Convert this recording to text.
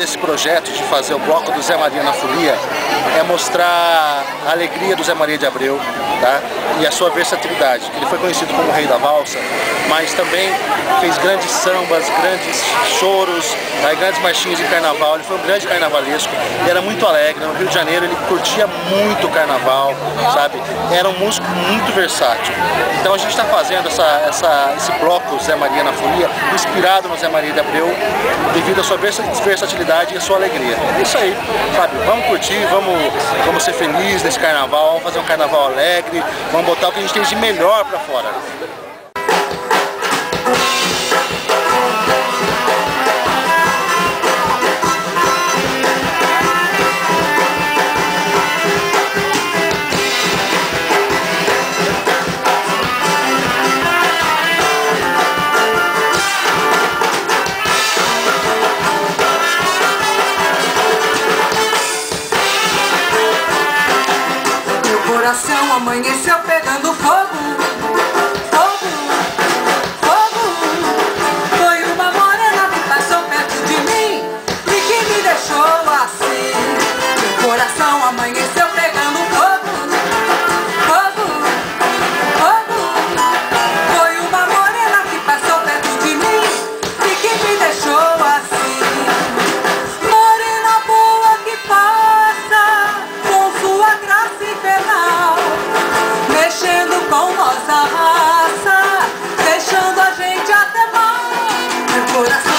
desse projeto de fazer o bloco do Zé Maria na Folia é mostrar a alegria do Zé Maria de Abreu, tá? E a sua versatilidade. Ele foi conhecido como o Rei da Valsa, mas também fez grandes sambas, grandes choros, tá? Grandes marchinhas de carnaval. Ele foi um grande carnavalesco, ele era muito alegre. No Rio de Janeiro ele curtia muito o carnaval, sabe? Era um músico muito versátil. Então a gente está fazendo esse bloco Zé Maria na Folia, inspirado no Zé Maria de Abreu, devido à sua versatilidade e à sua alegria. É isso aí, sabe? Vamos curtir, vamos ser felizes nesse carnaval, vamos fazer um carnaval alegre, vamos botar o que a gente tem de melhor pra fora. Amanheceu pegando fogo, fogo, fogo. Foi uma morena que passou perto de mim e que me deixou assim. Meu coração amanheceu pegando fogo, fogo, fogo. Foi uma morena que passou perto de mim e que me deixou assim. Morena boa que passa com sua graça infernal, mexendo com nossa raça, deixando a gente até mal. Meu coração